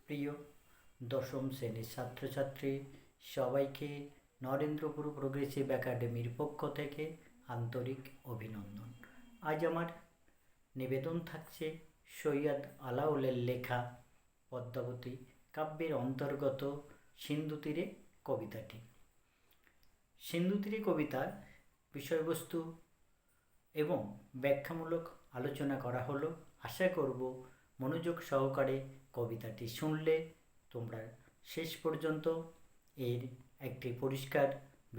প্রিয় দশম শ্রেণীর ছাত্রছাত্রী সবাইকে নরেন্দ্রপুর প্রোগ্রেসিভ একাডেমির পক্ষ থেকে আন্তরিক অভিনন্দন। আজ আমার নিবেদন থাকছে সৈয়দ আলাওলের লেখা পদ্মাবতী কাব্যের অন্তর্গত সিন্ধু তীরে কবিতাটি। সিন্ধু তীরে কবিতার বিষয়বস্তু এবং ব্যাখ্যামূলক আলোচনা করা হলো। আশা করব মনোযোগ সহকারে কবিতাটি শুনলে তোমরা শেষ পর্যন্ত এর একটি পরিষ্কার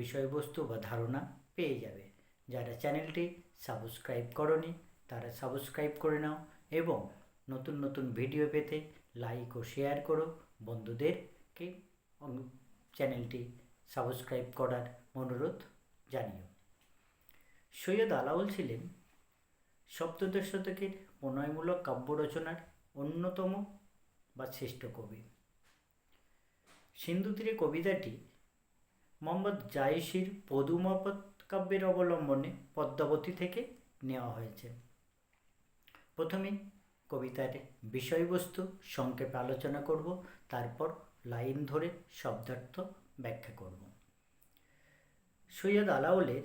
বিষয়বস্তু বা ধারণা পেয়ে যাবে। যারা চ্যানেলটি সাবস্ক্রাইব করনি তারা সাবস্ক্রাইব করে নাও এবং নতুন নতুন ভিডিও পেতে লাইক ও শেয়ার করো। বন্ধুদেরকে চ্যানেলটি সাবস্ক্রাইব করার অনুরোধ জানিও। সৈয়দ আলাওল ছিলেন সপ্তদশ শতকের প্রণয়মূলক কাব্য রচনার অন্যতম বা শ্রেষ্ঠ কবি। সিন্ধু তীরে কবিতাটি মোহাম্মদ জায়সির পদুমাপদ কাব্যের অবলম্বনে পদ্মাবতী থেকে নেওয়া হয়েছে। প্রথমে কবিতার বিষয়বস্তু সংক্ষেপে আলোচনা করব, তারপর লাইন ধরে শব্দার্থ ব্যাখ্যা করব। সৈয়দ আলাওলের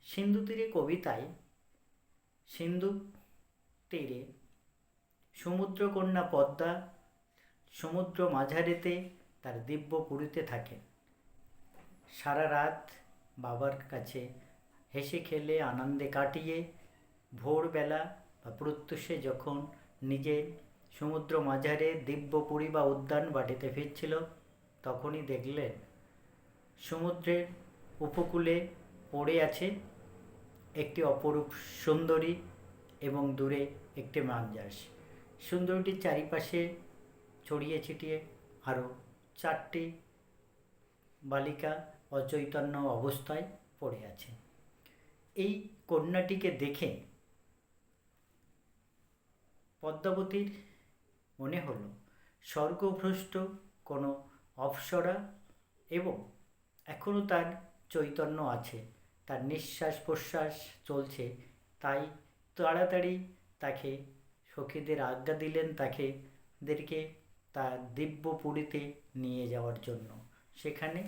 সিন্ধু তীরে কবিতায় সিন্ধু তীরে সমুদ্রকন্যা পদ্মা সমুদ্র মাঝারেতে তার দিব্য পুরীতে থাকেন। সারা রাত বাবার কাছে হেসে খেলে আনন্দে কাটিয়ে ভোরবেলা বা প্রত্যুষে যখন নিজের সমুদ্র মাঝারে দিব্যপুরী বা উদ্যান বাটিতে ফিরছিল, তখনই দেখলেন সমুদ্রের উপকূলে পড়ে আছে একটি অপরূপ সুন্দরী এবং দূরে একটি মাঞ্জাস। সুন্দরীটির চারিপাশে ছড়িয়ে ছিটিয়ে আরও 4টি বালিকা অচৈতন্য অবস্থায় পড়ে আছে। এই কন্যাটিকে দেখে পদ্মাবতীর মনে হল স্বর্গভ্রষ্ট কোনো অপ্সরা এবং এখনও তার চৈতন্য আছে, তার নিঃশ্বাস প্রশ্বাস চলছে। তাই তাড়াতাড়ি তাকে সখীদের আজ্ঞা দিলেন তাদেরকে তার দিব্যপুরীতে নিয়ে যাওয়ার জন্য। সেখানে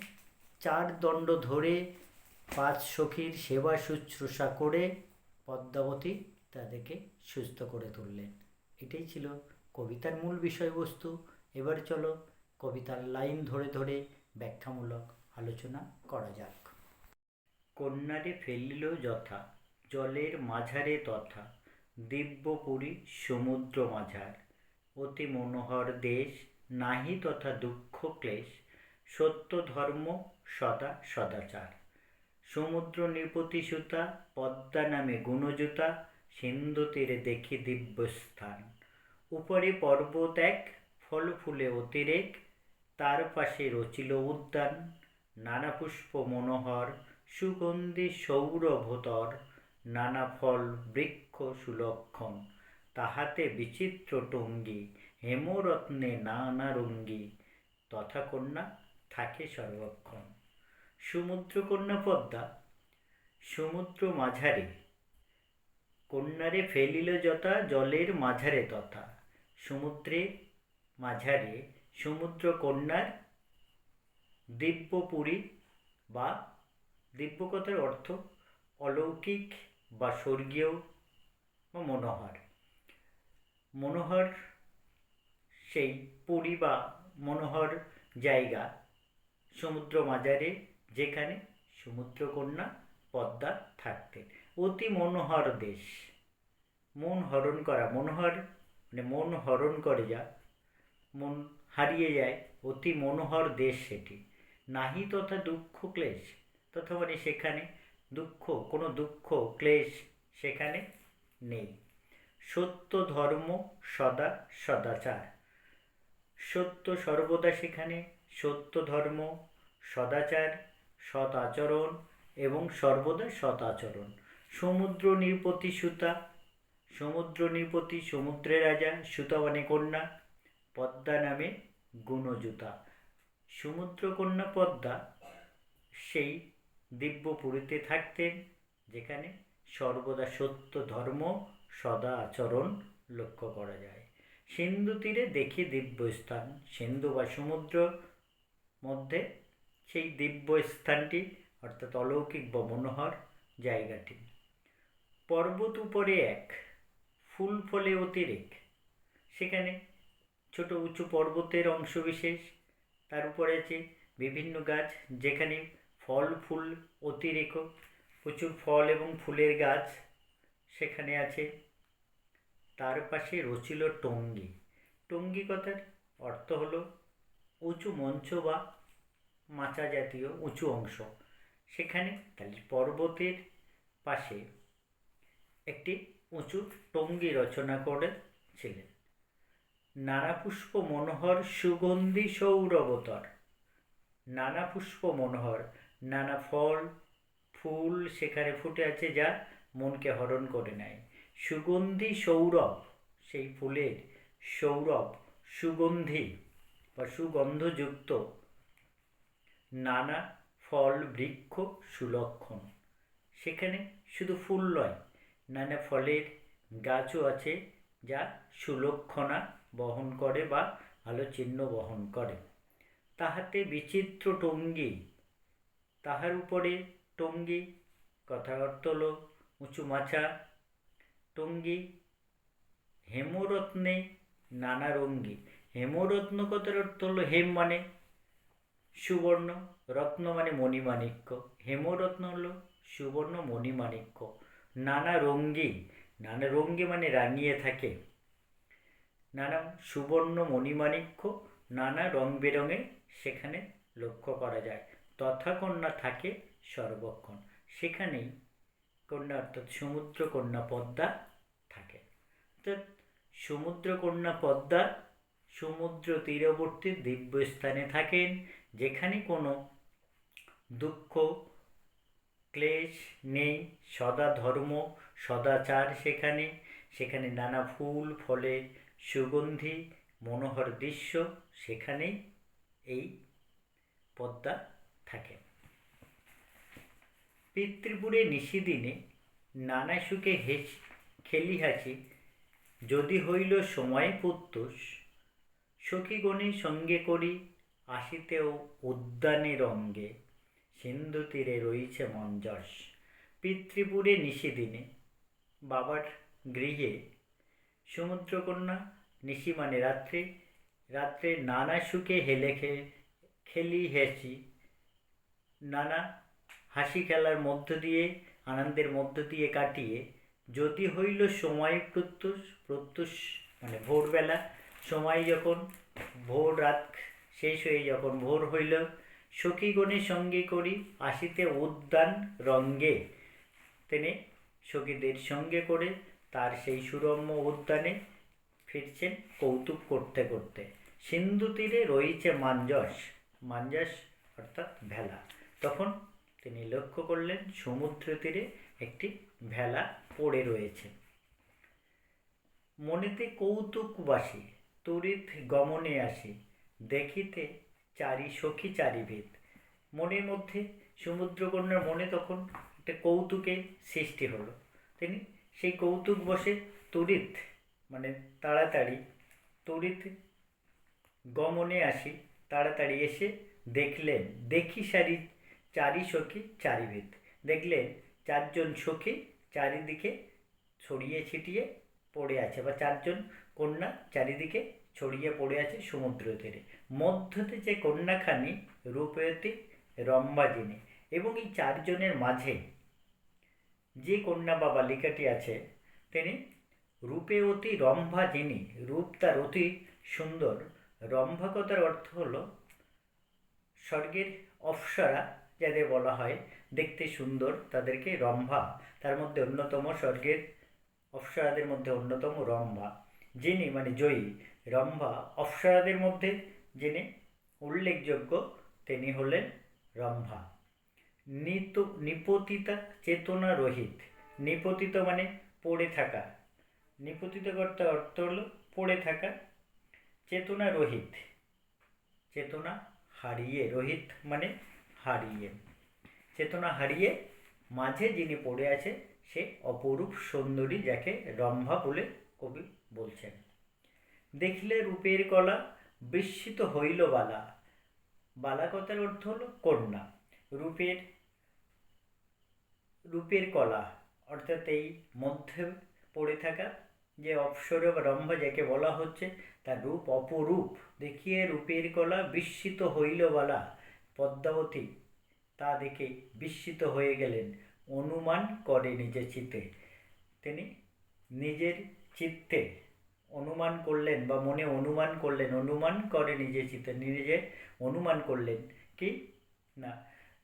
4 দণ্ড ধরে 5 সখীর সেবা শুশ্রূষা করে পদ্মাবতী তাদেরকে সুস্থ করে তুললেন। এটাই ছিল কবিতার মূল বিষয়বস্তু। এবার চলো কবিতার লাইন ধরে ধরে ব্যাখ্যামূলক আলোচনা করা যাক। কন্যারে ফেলিল যথা জলের মাঝারে তথা দিব্যপুরী সমুদ্র মাঝার অতি মনোহর দেশ নাহি তথা দুঃখ ক্লেশ সত্য ধর্ম সদা সদাচার সমুদ্র নৃপতি সুতা পদ্মা নামে গুণজুতা সিন্ধু তীরে দেখি দিব্যস্থান উপরে পর্বত এক ফল ফুলে অতিরেক তার পাশে রচিল উদ্যান নানা পুষ্প মনোহর সুগন্ধি সৌরভতর নানা ফল বৃক্ষ সুলক্ষণ তাহাতে বিচিত্র টঙ্গী হেমরত্নে নানা রঙ্গী তথা কন্যা থাকে সর্বক্ষণ। সমুদ্রকন্যা পদ্মা সমুদ্র মাঝারে কন্যারে ফেলিল যথা জলের মাঝারে তথা সমুদ্রের মাঝারে সমুদ্র কন্যার দিব্যপুরী বা দিব্য কথার অর্থ অলৌকিক বা স্বর্গীয় বা মনোহর। মনোহর সেই পুরী বা মনোহর জায়গা সমুদ্র মাঝারে, যেখানে সমুদ্রকন্যা পদ্মা থাকতেন। অতি মনোহর দেশ, মন হরণ করা, মনোহর মানে মন হরণ করে, যা মন হারিয়ে যায়, অতি মনোহর দেশ সেটি। নাহি তথা দুঃখ ক্লেশ, তথা মানে সেখানে কোনো দুঃখ ক্লেশ সেখানে নেই। সত্য ধর্ম সদা সদাচার, সত্য সর্বদা সেখানে, সত্য ধর্ম সদাচার সৎ আচরণ এবং সর্বদা সৎ আচরণ। সমুদ্র নৃপতি সুতা, সমুদ্র নৃপতি সমুদ্রের রাজা, সুতা মানে কন্যা, পদ্মা নামে গুণজুতা। সমুদ্রকন্যা পদ্মা সেই দিব্যপুরীতে থাকতেন, যেখানে সর্বদা সত্য ধর্ম সদা আচরণ লক্ষ্য করা যায়। সিন্ধু তীরে দেখি দিব্যস্থান, সিন্ধু বা সমুদ্র মধ্যে সেই দিব্য স্থানটি অর্থাৎ অলৌকিক বা মনোহর জায়গাটি। পর্বত উপরে এক, ফুল ফলে অতিরেক, সেখানে ছোট উঁচু পর্বতের অংশবিশেষ, তার উপরে আছে বিভিন্ন গাছ যেখানে ফল ফুল অতিরেক, প্রচুর ফল এবং ফুলের গাছ সেখানে আছে। তার পাশে রচিল টঙ্গী। টঙ্গী কথার অর্থ হলো উঁচু মঞ্চ বা মাচা জাতীয় উঁচু অংশ। সেখানে তাহলে পর্বতের পাশে একটি উঁচু টঙ্গী রচনা করেছিলেন। নানা পুষ্প মনোহর সুগন্ধি সৌরভতর। নানা পুষ্প মনোহর, নানা ফল ফুল সেখানে ফুটে আছে যা মনকে হরণ করে নেয়। সুগন্ধি সৌরভ, সেই ফুলের সৌরভ সুগন্ধি বা সুগন্ধযুক্ত নানা ফল বৃক্ষ সুলক্ষণ। সেখানে শুধু ফুল নয়, নানা ফলের গাছও আছে যা সুলক্ষণা বহন করে বা ভালো চিহ্ন বহন করে। তাহাতে বিচিত্র টঙ্গী, তাহার উপরে টঙ্গী কথার অর্থ হল উঁচু মাচা। টঙ্গী হেমরত্নে নানা রঙ্গী। হেমরত্ন কথার অর্থ হলো হেম মানে সুবর্ণ, রত্ন মানে মণিমাণিক্য। হেমরত্ন হলো সুবর্ণ মণিমাণিক্য। নানা রঙ্গী, নানা রঙ্গী মানে রাঙিয়ে থাকে। নানা সুবর্ণ মণিমাণিক্য নানা রং বেরঙে সেখানে লক্ষ্য করা যায়। তথা কন্যা থাকে সর্বক্ষণ, সেখানেই কন্যা অর্থাৎ সমুদ্রকন্যা পদ্মা থাকে। অর্থাৎ সমুদ্রকন্যা পদ্মা সমুদ্র তীরবর্তী দিব্য স্থানে থাকেন, যেখানে কোনো দুঃখ ক্লেশ নেই, সদা ধর্ম সদাচার সেখানে। সেখানে নানা ফুল ফলে সুগন্ধি মনোহর দৃশ্য, সেখানেই এই পদ্মা থাকে। পিতৃপুরে নিশিদিনে নানা সুখে খেলি হাসি, যদি হইল সময় প্রত্যুষ, সখীগণে সঙ্গে করি আসিতেও উদ্যানে রঙ্গে, সিন্ধু তীরে রয়েছে মঞ্জস। পিতৃপুরে নিশিদিনে, বাবার গৃহে সমুদ্রকন্যা, নিশি মানে রাত্রে, রাত্রে নানা সুখে খেলি হেসি, নানা হাসি খেলার মধ্য দিয়ে আনন্দের মধ্য দিয়ে কাটিয়ে, যদি হইল সময় প্রত্যুষ, প্রত্যুষ মানে ভোরবেলা, সময় যখন ভোর রাত শেষ হয়ে যখন ভোর হইল, সখীগণের সঙ্গে করি আসিতে উদ্যান রঙ্গে, তিনি সখীদের সঙ্গে করে তার সেই সুরম্য উদ্যানে ফিরছেন কৌতুক করতে করতে। সিন্ধু তীরে রয়েছে মাঞ্জস, মাঞ্জস অর্থাৎ ভেলা। তখন তিনি লক্ষ্য করলেন সমুদ্র তীরে একটি ভেলা পড়ে রয়েছে। মনেতে কৌতুক বাসি তড়িৎ গমনে আসি, দেখিতে চারি সখী চারিভেদ। মনের মধ্যে সমুদ্রকন্যার মনে তখন একটা কৌতুকের সৃষ্টি হলো। তিনি সেই কৌতুক বসে তড়িৎ মানে তাড়াতাড়ি, তড়িৎ গমনে আসি তাড়াতাড়ি এসে দেখলেন, দেখি চারি সখী চারিভেদ। দেখলেন চারজন সখী চারিদিকে ছড়িয়ে ছিটিয়ে পড়ে আছে, বা চারজন কন্যা চারিদিকে ছড়িয়ে পড়ে আছে সমুদ্র তীরে। মধ্যতে যে কন্যাখানি রূপবতী রম্ভাজিনী, এবং এই চারজনের মাঝে যে কন্যা বা বালিকাটি আছে তিনি রূপবতী রম্ভাজিনী, রূপ তার অতি সুন্দর। রম্ভা কথার অর্থ হলো স্বর্গের অপ্সরা যাদের বলা হয়, দেখতে সুন্দর তাদেরকে রম্ভা। তার মধ্যে অন্যতম স্বর্গের অপ্সরাদের মধ্যে অন্যতম রম্ভা। যিনি মানে জয়ী, রম্ভা অপ্সরাদের মধ্যে যিনি উল্লেখযোগ্য তিনি হলেন রম্ভা। নিপতিতা চেতনা রহিত, নিপতিত মানে পড়ে থাকা, নিপতিত করতে অর্থ হলো পড়ে থাকা। চেতনা রহিত, চেতনা হারিয়ে, রহিত মানে হারিয়ে, চেতনা হারিয়ে মাঝে যিনি পড়ে আছে সে অপরূপ সুন্দরী, যাকে রম্ভা বলে কবি বলছেন। দেখিলে রূপের কলা বিস্মিত হইল বালা। বালা কথার অর্থ হলো কন্যা। রূপের রূপের কলা অর্থাৎ এই মধ্যে পড়ে থাকা যে অপ্সরা বা রম্ভা যাকে বলা হচ্ছে, তার রূপ অপরূপ দেখিয়ে রূপের কলা বিস্মিত হইল বালা। পদ্মাবতী তা দেখে বিস্মিত হয়ে গেলেন, অনুমান করে নিজের চিত্তে। তিনি নিজের চিত্তে অনুমান করলেন বা মনে অনুমান করলেন, অনুমান করে নিজের চিত্তে নিজে অনুমান করলেন কি না,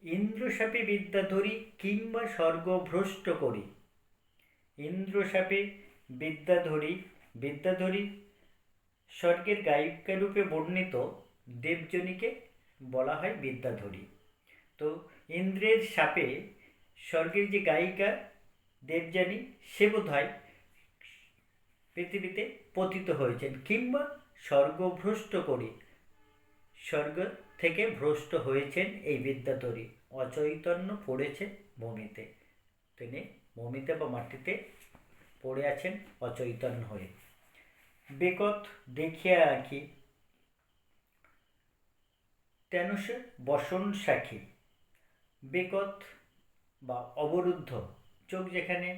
ইন্দ্রশাপে বিদ্যাধরী কিংবা স্বর্গভ্রষ্ট করি। ইন্দ্রশাপে বিদ্যাধরী, বিদ্যাধরী স্বর্গের গায়িকা রূপে বর্ণিত দেবজনীকে বলা হয় বিদ্যাধরী। তো ইন্দ্রের শাপে স্বর্গের যে গায়িকা দেবযানী সে বোধ হয় পৃথিবীতে পতিত হয়েছেন, কিংবা স্বর্গভ্রষ্ট করি, স্বর্গ থেকে ভ্রষ্ট হয়েছেন এই বিদ্যাধরী। অচৈতন্য পড়েছে ভূমিতে, তিনি ভূমিতে বা মাটিতে পড়ে আছেন অচৈতন্য হয়ে। বেকত দেখিয়া আঁখি তেন সে বসন সাখী। বেকত বা অবরুদ্ধ, চোখ যেখানে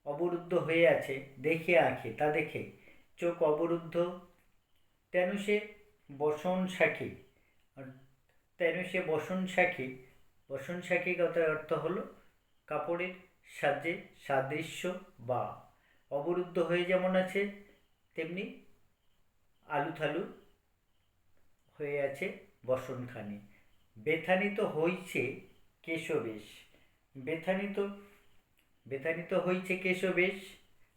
অবরুদ্ধ হয়ে আছে, দেখিয়া আঁখি তা দেখে চোখ অবরুদ্ধ, তেন সে বসন সাখী, তেন সে বসন সাখী। বসন সাখী কথার অর্থ হলো কাপড়ের সাজে সাদৃশ্য, বা অবরুদ্ধ হয়ে যেমন আছে তেমনি আলুথালু হয়ে আছে বসনখানি। বেথানিত হইছে কেশবেশ। বেথানিত, বেথানিত হইছে কেশবেশ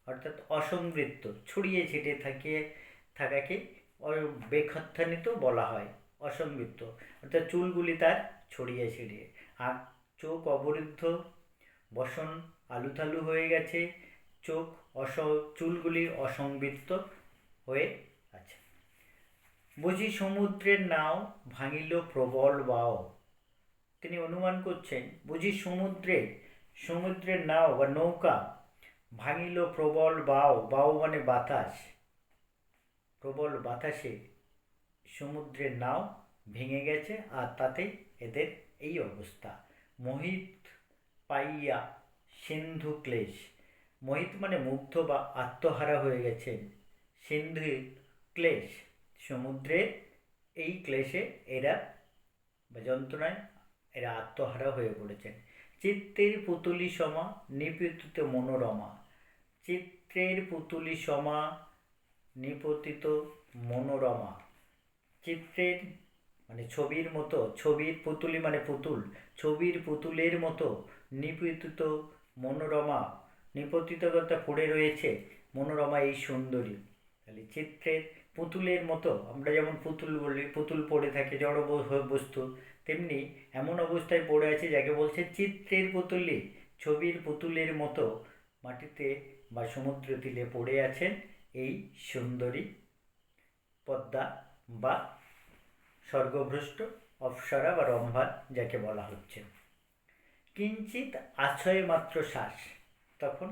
অর্থাৎ অসংবৃত্ত, ছড়িয়ে ছিটে থাকাকে বেখাত্থানিত বলা হয়। অসংবৃত্ত অর্থাৎ চুলগুলি তার ছড়িয়ে ছিটিয়ে। আর চোখ অবরুদ্ধ, বসন আলুথালু হয়ে গেছে, চোখ চুলগুলি অসংবৃত্ত হয়ে আছে। বুঝি সমুদ্রের নাও ভাঙিল প্রবল বাও। তিনি অনুমান করছেন বুঝি সমুদ্রের নাও বা নৌকা ভাঙিল প্রবল বাও। বাও মানে বাতাস, প্রবল বাতাসে সমুদ্রের নাও ভেঙে গেছে, আর তাতে এদের এই অবস্থা। মোহিত পাইয়া সিন্ধু ক্লেশ। মোহিত মানে মুগ্ধ বা আত্মহারা হয়ে গেছেন। সিন্ধু ক্লেশ সমুদ্রের এই ক্লেশে এরা বা যন্ত্রণায় এরা আত্মহারা হয়ে পড়েছেন। চিত্রের পুতুলি সমা নিপতিত মনোরমা। চিত্রের পুতুলি সমা নিপতিত মনোরমা। চিত্রের মানে ছবির মতো, ছবির পুতুলি মানে পুতুল, ছবির পুতুলের মতো নিপতিত মনোরমা। নিপতিত কথা পড়ে রয়েছে মনোরমা এই সুন্দরী। তাহলে চিত্রের পুতুলের মতো, আমরা যেমন পুতুল বলি, পুতুল পড়ে থাকে জড় বস্তু, তেমনি এমন অবস্থায় পড়ে আছে যাকে বলছে চিত্রের পুতুলি, ছবির পুতুলের মতো মাটিতে বা সমুদ্র তীরে পড়ে আছেন এই সুন্দরী পদ্মা বা স্বর্গভ্রষ্ট অপ্সরা বা রম্ভা যাকে বলা হচ্ছে। কিঞ্চিত আছয় মাত্র শ্বাস। তখন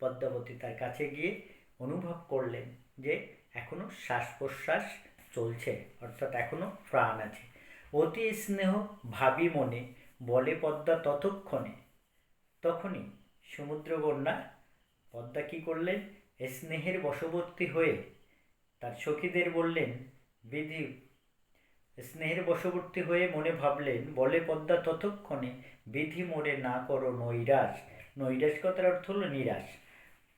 পদ্মাবতী তার কাছে গিয়ে অনুভব করলেন যে এখনো শ্বাস প্রশ্বাস চলছে, অর্থাৎ এখনো প্রাণ আছে। অতি স্নেহ ভাবি মনে বলে পদ্মা ততক্ষণে। তখনই সমুদ্রকন্যা পদ্মা কী করলেন, স্নেহের বশবর্তী হয়ে তার সখীদের বললেন, বিধি স্নেহের বশবর্তী হয়ে মনে ভাবলেন, বলে পদ্মা ততক্ষণে বিধি মোরে না করো নৈরাশ। নৈরাশ কথার অর্থ হলো নিরাশ।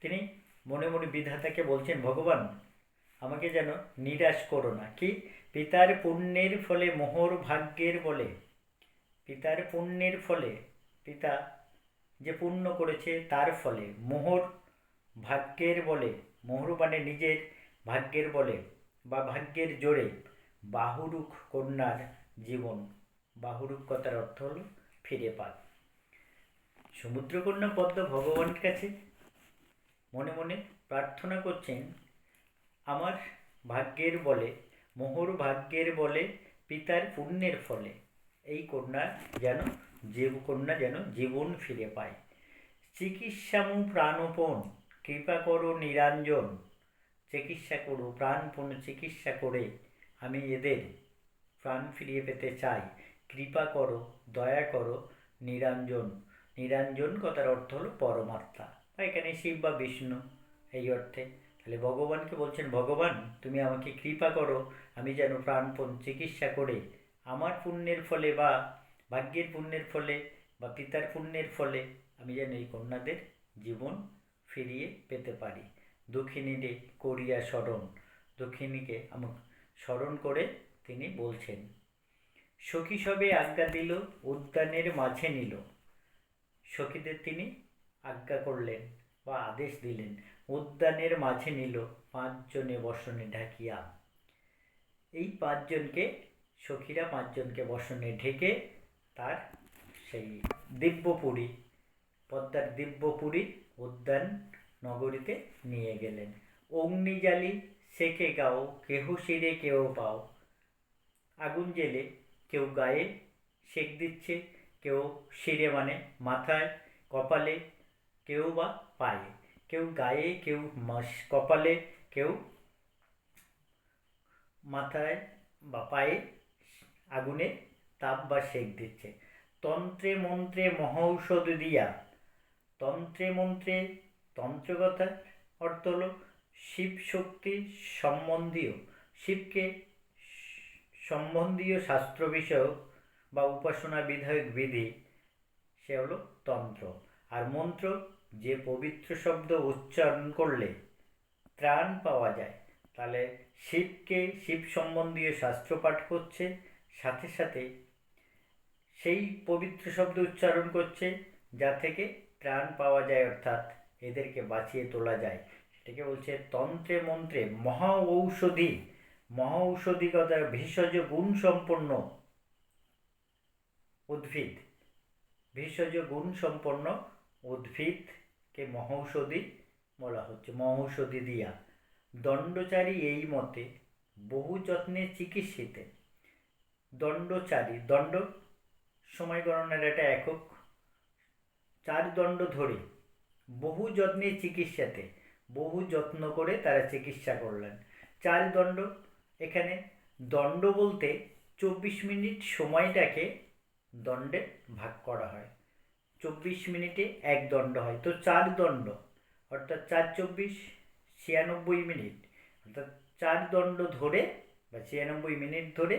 তিনি মনে মনে বিধাতাকে বলছেন, ভগবান আমাকে যেন নিরাশ করো না। কি, পিতার পুণ্যের ফলে মোহর ভাগ্যের বলে, পিতার পুণ্যের ফলে, পিতা যে পুণ্য করেছে তার ফলে, মোহর ভাগ্যের বলে, মোহর মানে নিজের ভাগ্যের বলে বা ভাগ্যের জোরে বাহুরুখ কন্যার জীবন। বাহুরুখ কথার অর্থ হলো ফিরে পান। সমুদ্রকন্যা পদ্মা ভগবানের কাছে মনে মনে প্রার্থনা করছেন, আমার ভাগ্যের বলে, মোহর ভাগ্যের বলে, পিতার পুণ্যের ফলে এই কন্যা যেন জীবন ফিরে পায়। চিকিৎসামু প্রাণপণ কৃপা করো নিরঞ্জন। চিকিৎসা করো, প্রাণপণ চিকিৎসা করে আমি এদের প্রাণ ফিরিয়ে পেতে চাই, কৃপা করো, দয়া করো নিরঞ্জন। নিরঞ্জন কথার অর্থ হলো পরমাত্মা, বা এখানে শিব বা বিষ্ণু এই অর্থে। তাহলে ভগবানকে বলছেন, ভগবান তুমি আমাকে কৃপা করো, আমি যেন প্রাণপণ চিকিৎসা করে আমার পুণ্যের ফলে বা ভাগ্যের পুণ্যের ফলে বা পিতার পুণ্যের ফলে আমি যেন এই কন্যাদের জীবন ফিরিয়ে পেতে পারি। দুঃখিনীরে করিয়া স্মরণ, দুঃখিনীকে আমাকে স্মরণ করে তিনি বলছেন। সখী সবে আজ্ঞা দিল, উদ্যানের মাঝে নিল। সখীদের তিনি আজ্ঞা করলেন বা আদেশ দিলেন, উদ্যানের মাঝে নিল 5 জনে বসনে ঢাকিয়া। এই 5 জনকে, সখীরা 5 জনকে বসনে ঢেকে তার সেই দিব্যপুরী, পদ্মার দিব্যপুরী উদ্যান নগরীতে নিয়ে গেলেন। অগ্নিজালি সেকে গাও, কেহ শিরে কেউ পাও। আগুন জেলে কেউ গায়ে সেক দিচ্ছে, কেউ শিরে মানে মাথায়, কপালে, কেউ বা পায়ে। কেউ গায়ে, কেউ কপালে, কেউ মাথায় বা পায়ে আগুনে তাপ বা সেক দিচ্ছে। তন্ত্রে মন্ত্রে মহৌষধ দিয়া, তন্ত্রে মন্ত্রে, তন্ত্রকথার অর্থ হলো শিব শক্তি সম্বন্ধীয়, শিবকে সম্বন্ধীয় শাস্ত্র বিষয়ক বা উপাসনা বিধায়ক বিধি, সে হলো তন্ত্র। আর মন্ত্র, যে পবিত্র শব্দ উচ্চারণ করলে ত্রাণ পাওয়া যায়। তাহলে শিবকে, শিব সম্বন্ধীয় শাস্ত্র পাঠ করছে, সাথে সাথে সেই পবিত্র শব্দ উচ্চারণ করছে যা থেকে ত্রাণ পাওয়া যায়, অর্থাৎ এদেরকে বাঁচিয়ে তোলা যায়। সেটাকে বলছে তন্ত্রে মন্ত্রে মহা ঔষধি, মহা ঔষধিকতা ভেষজ গুণ সম্পন্ন উদ্ভিদ, ভেষজ গুণ সম্পন্ন উদ্ভিদকে মহৌষধি বলা হচ্ছে, মহৌষধি দিয়া। দণ্ডচারী এই মতে বহু যত্নে চিকিৎসিতে। দণ্ডচারী, দণ্ড সময় গণনার একটা একক, 4 দণ্ড ধরে বহু যত্নে চিকিৎসাতে, বহু যত্ন করে তারা চিকিৎসা করলেন। 4 দণ্ড, এখানে দণ্ড বলতে 24 মিনিট সময়টাকে দণ্ডে ভাগ করা হয়, 24 মিনিটে 1 দণ্ড হয়, তো 4 দণ্ড অর্থাৎ 4 24 96 মিনিট, অর্থাৎ 4 দণ্ড ধরে বা 96 মিনিট ধরে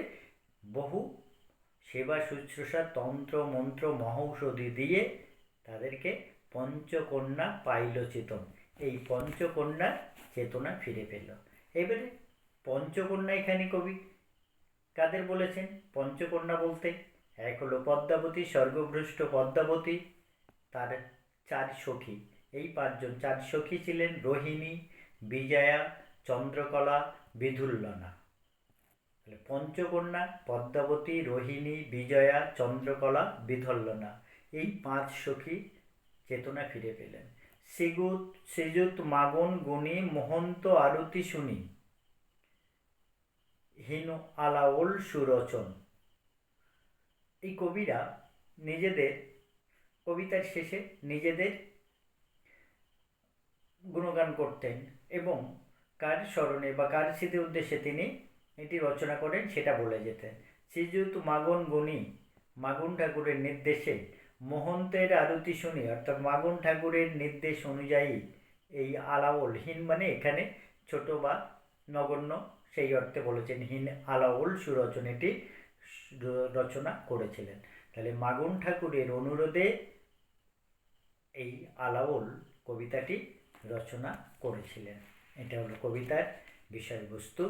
বহু সেবা শুশ্রূষা তন্ত্র মন্ত্র মহৌষধি দিয়ে তাদেরকে পঞ্চকন্যা পাইল চেতন, এই পঞ্চকন্যা চেতনা ফিরে পেল। এবারে পঞ্চকন্যা এখানে কবি কাদের বলেছেন? পঞ্চকন্যা বলতে এক হলো পদ্মাবতী, স্বর্গভ্রষ্ট পদ্মাবতী, তার 4 সখী। এই 5 জন 4 সখী ছিলেন রোহিণী, বিজয়া, চন্দ্রকলা, বিধুল্লনা। পঞ্চকন্যা পদ্মাবতী, রোহিণী, বিজয়া, চন্দ্রকলা, বিধল্লনা, এই 5 সখী চেতনা ফিরে পেলেন। শ্রীযুত মাগন গুণী মোহন্ত আরতি শুনি, হীন আলাওল সুরচন। এই কবিরা নিজেদের কবিতার শেষে নিজেদের গুণগান করতেন এবং কার স্মরণে বা কার স্মৃতির উদ্দেশ্যে তিনি এটি রচনা করেন সেটা বলে যেতেন। শ্রীযুত মাগন গুণী, মাগন ঠাকুরের নির্দেশে মোহন্তের আরতি শুনি, অর্থাৎ মাগন ঠাকুরের নির্দেশ অনুযায়ী এই আলাওল, হীন মানে এখানে ছোট বা নগণ্য সেই অর্থে বলেছেন, হীন আলাওল সুরচনাটি রচনা করেছিলেন। তাহলে মাগন ঠাকুরের অনুরোধে এই আলাওল কবিতাটি রচনা করেছিলেন। এটা হলো কবিতার বিষয়বস্তু।